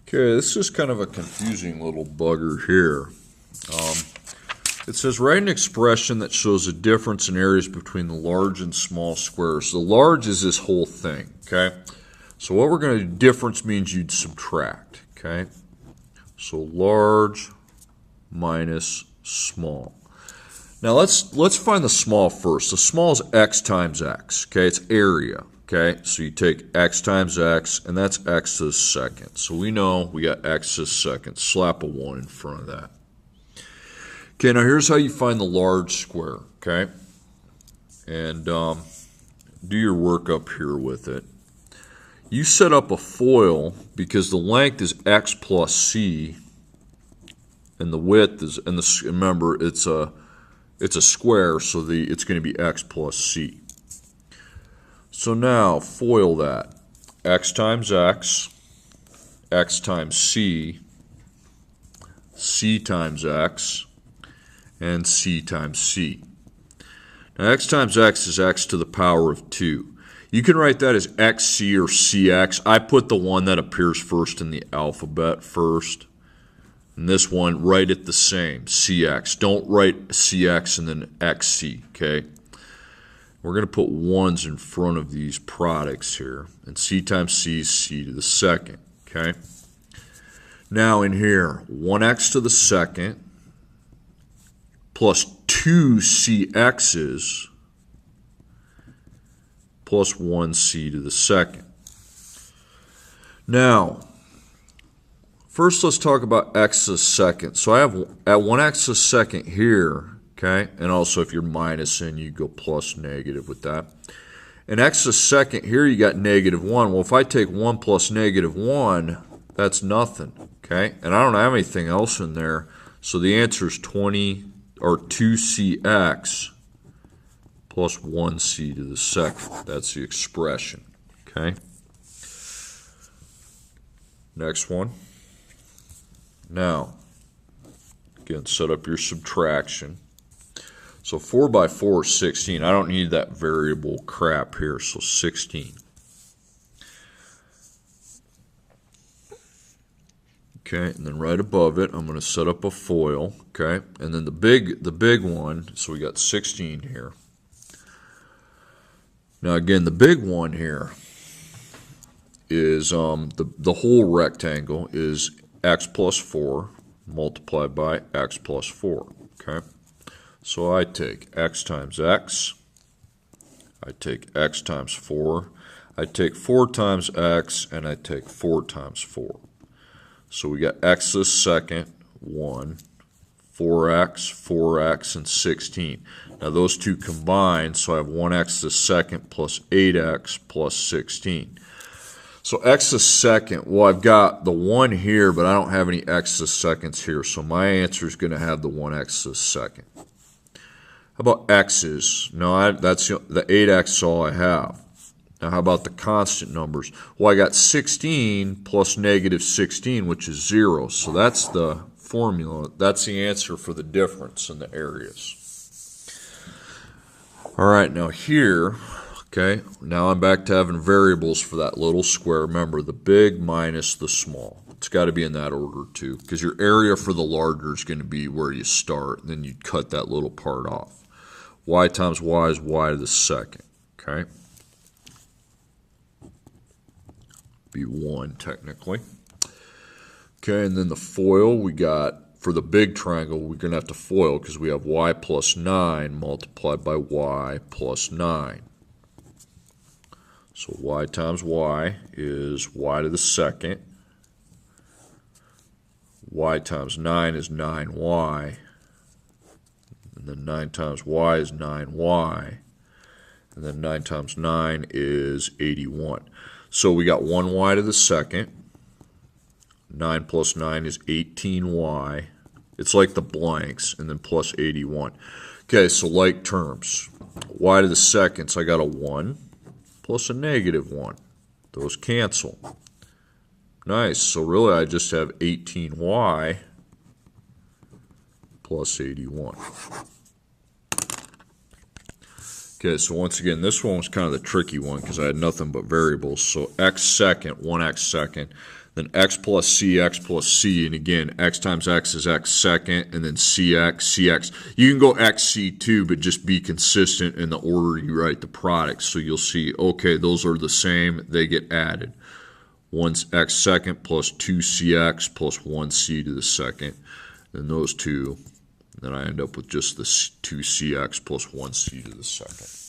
Okay, this is kind of a confusing little bugger here. It says write an expression that shows a difference in areas between the large and small squares. The large is this whole thing, okay? So what we're going to do, difference means you'd subtract, okay? So large minus small. Now let's find the small first. The small is x times x, okay? It's area, okay? So you take x times x, and that's x to the second. So we know we got x to the second. Slap a 1 in front of that. Okay, now here's how you find the large square, okay? And do your work up here with it. You set up a FOIL because the length is x plus c, and the width is, and remember it's a square, so it's going to be x plus c. So now FOIL that. X times x times c times x, and c times c. Now x times x is x to the power of 2. You can write that as xc or cx. I put the one that appears first in the alphabet first. And this one, write it the same, cx. Don't write cx and then xc, okay? We're going to put 1s in front of these products here. And c times c is c to the second, okay? Now in here, 1x to the second plus 2 cx's plus 1c to the second. Now, first let's talk about x to the second. So I have at 1x to the second here, okay? And also if you're minusing, you go plus negative with that. And x to the second here, you got negative 1. Well, if I take 1 plus negative 1, that's nothing, okay? And I don't have anything else in there. So the answer is 2cx plus 1c to the second. That's the expression, okay? Next one. Now, again, set up your subtraction. So 4 by 4 is 16. I don't need that variable crap here, so 16. Okay, and then right above it, I'm going to set up a FOIL, okay? And then the big one, so we got 16 here. Now again, the big one here is the whole rectangle is x plus 4 multiplied by x plus 4, okay? So I take x times x, I take x times 4, I take 4 times x, and I take 4 times 4. So we got x to the second, 1, 4x, 4x, and 16. Now those two combine, so I have 1x to the second plus 8x plus 16. So x to the second, well, I've got the 1 here, but I don't have any x to the seconds here, so my answer is going to have the 1x to the second. How about x's? No, that's the 8x is all I have. Now, how about the constant numbers? Well, I got 16 plus negative 16, which is 0. So that's the formula. That's the answer for the difference in the areas. All right, now here, okay, now I'm back to having variables for that little square. Remember, the big minus the small. It's got to be in that order, too, because your area for the larger is going to be where you start, and then you cut that little part off. Y times y is y to the second, okay? Be 1 technically. Okay, and then the FOIL we got for the big triangle, we're going to have to FOIL because we have y plus 9 multiplied by y plus 9. So y times y is y to the second. Y times 9 is 9y. And then 9 times y is 9y. And then 9 times 9 is 81. So we got 1y to the second. 9 plus 9 is 18y. It's like the blanks, and then plus 81. Okay, so like terms. Y to the second, so I got a 1 plus a negative 1. Those cancel. Nice, so really I just have 18y plus 81. Okay, so once again, this one was kind of the tricky one because I had nothing but variables. So x second, 1x second. then x plus c, and again, x times x is x second, and then cx. You can go xc too, but just be consistent in the order you write the products. So you'll see, okay, those are the same, they get added. 1x second plus 2cx plus 1c to the second, and those two, then I end up with just the 2cx plus 1c to the second.